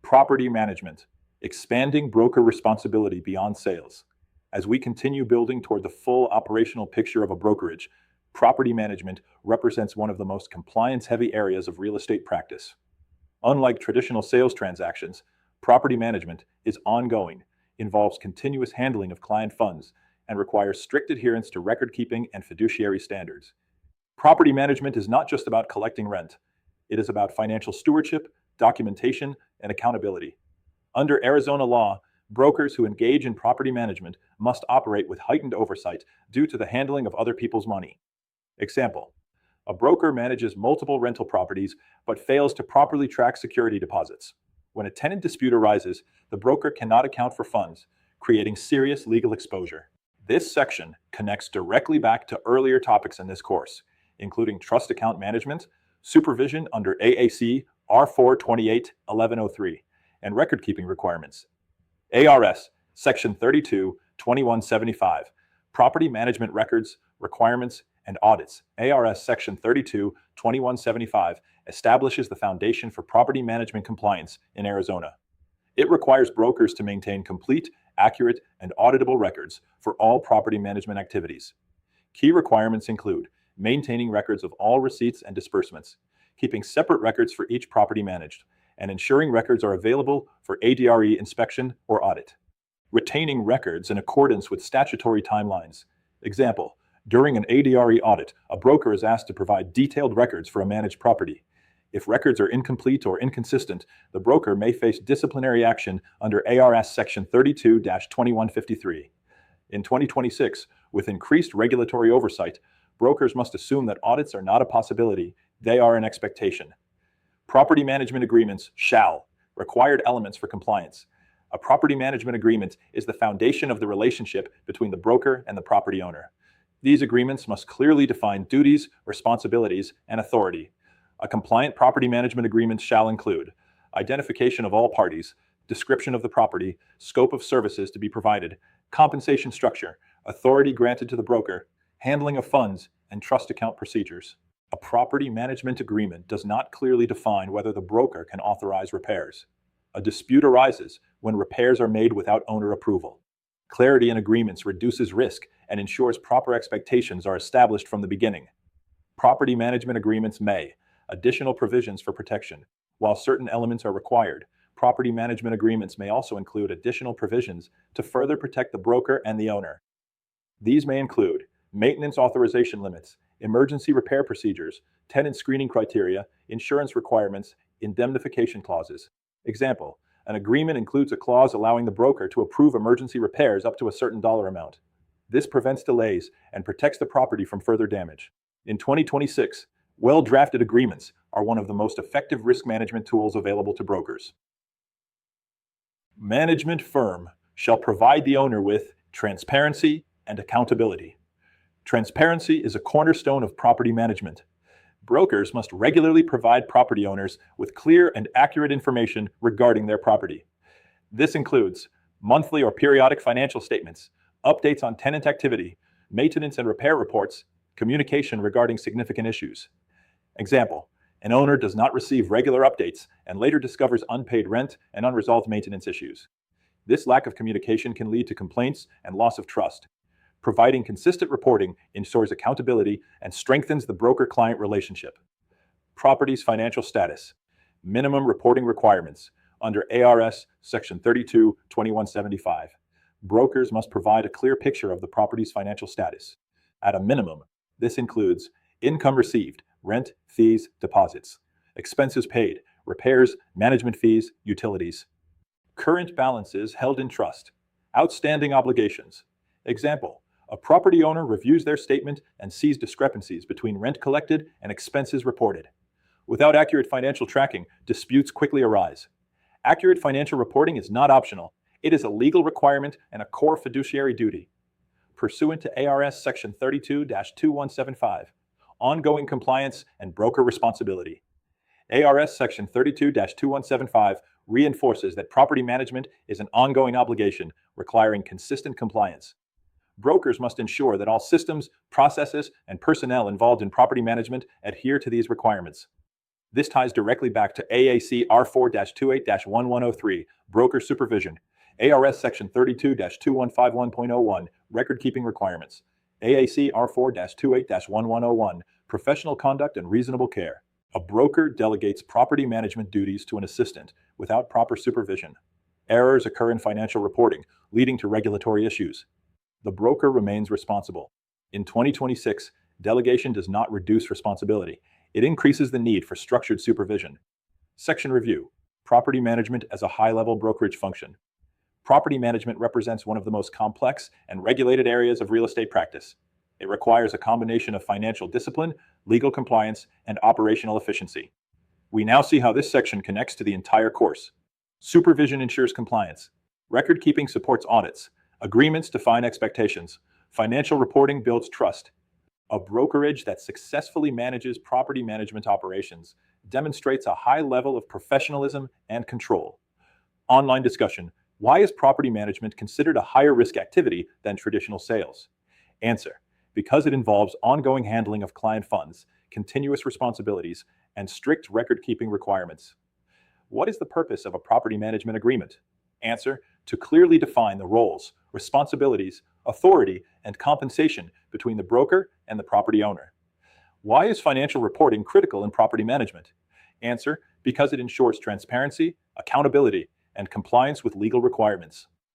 Property management, expanding broker responsibility beyond sales. As we continue building toward the full operational picture of a brokerage, property management represents one of the most compliance-heavy areas of real estate practice. Unlike traditional sales transactions, property management is ongoing, involves continuous handling of client funds, and requires strict adherence to record-keeping and fiduciary standards. Property management is not just about collecting rent. It is about financial stewardship, documentation, and accountability. Under Arizona law, brokers who engage in property management must operate with heightened oversight due to the handling of other people's money. Example: a broker manages multiple rental properties but fails to properly track security deposits. When a tenant dispute arises, the broker cannot account for funds, creating serious legal exposure. This section connects directly back to earlier topics in this course, including trust account management, supervision under AAC R428-1103, and record-keeping requirements. ARS Section 32-2175, Property Management Records, Requirements, and Audits. ARS Section 32-2175 establishes the foundation for property management compliance in Arizona. It requires brokers to maintain complete, accurate, and auditable records for all property management activities. Key requirements include maintaining records of all receipts and disbursements, keeping separate records for each property managed, and ensuring records are available for ADRE inspection or audit. Retaining records in accordance with statutory timelines. Example: during an ADRE audit, a broker is asked to provide detailed records for a managed property. If records are incomplete or inconsistent, the broker may face disciplinary action under ARS Section 32-2153. In 2026, with increased regulatory oversight, brokers must assume that audits are not a possibility, they are an expectation. Property management agreements shall, required elements for compliance. A property management agreement is the foundation of the relationship between the broker and the property owner. These agreements must clearly define duties, responsibilities, and authority. A compliant property management agreement shall include identification of all parties, description of the property, scope of services to be provided, compensation structure, authority granted to the broker, handling of funds, and trust account procedures. A property management agreement does not clearly define whether the broker can authorize repairs. A dispute arises when repairs are made without owner approval. Clarity in agreements reduces risk and ensures proper expectations are established from the beginning. Property management agreements may additional provisions for protection. While certain elements are required, property management agreements may also include additional provisions to further protect the broker and the owner. These may include maintenance authorization limits, emergency repair procedures, tenant screening criteria, insurance requirements, indemnification clauses. Example: an agreement includes a clause allowing the broker to approve emergency repairs up to a certain dollar amount. This prevents delays and protects the property from further damage. In 2026, well-drafted agreements are one of the most effective risk management tools available to brokers. Management firm shall provide the owner with transparency and accountability. Transparency is a cornerstone of property management. Brokers must regularly provide property owners with clear and accurate information regarding their property. This includes monthly or periodic financial statements, updates on tenant activity, maintenance and repair reports, communication regarding significant issues. Example: an owner does not receive regular updates and later discovers unpaid rent and unresolved maintenance issues. This lack of communication can lead to complaints and loss of trust. Providing consistent reporting ensures accountability and strengthens the broker-client relationship. Property's financial status. Minimum reporting requirements. Under ARS Section 32-2175, brokers must provide a clear picture of the property's financial status. At a minimum, this includes income received, rent, fees, deposits, expenses paid, repairs, management fees, utilities, current balances held in trust, outstanding obligations. Example: a property owner reviews their statement and sees discrepancies between rent collected and expenses reported. Without accurate financial tracking, disputes quickly arise. Accurate financial reporting is not optional. It is a legal requirement and a core fiduciary duty. Pursuant to ARS Section 32-2175, ongoing compliance and broker responsibility. ARS Section 32-2175 reinforces that property management is an ongoing obligation requiring consistent compliance. Brokers must ensure that all systems, processes, and personnel involved in property management adhere to these requirements. This ties directly back to AAC R4-28-1103, Broker Supervision, ARS Section 32-2151.01, Record Keeping Requirements, AAC R4-28-1101, Professional Conduct and Reasonable Care. A broker delegates property management duties to an assistant without proper supervision. Errors occur in financial reporting, leading to regulatory issues. The broker remains responsible. In 2026, delegation does not reduce responsibility. It increases the need for structured supervision. Section Review. Property management as a high-level brokerage function. Property management represents one of the most complex and regulated areas of real estate practice. It requires a combination of financial discipline, legal compliance, and operational efficiency. We now see how this section connects to the entire course. Supervision ensures compliance. Record keeping supports audits. Agreements define expectations. Financial reporting builds trust. A brokerage that successfully manages property management operations demonstrates a high level of professionalism and control. Online discussion. Why is property management considered a higher risk activity than traditional sales? Answer. Because it involves ongoing handling of client funds, continuous responsibilities, and strict record-keeping requirements. What is the purpose of a property management agreement? Answer. To clearly define the roles, responsibilities, authority, and compensation between the broker and the property owner. Why is financial reporting critical in property management? Answer. Because it ensures transparency, accountability, and compliance with legal requirements.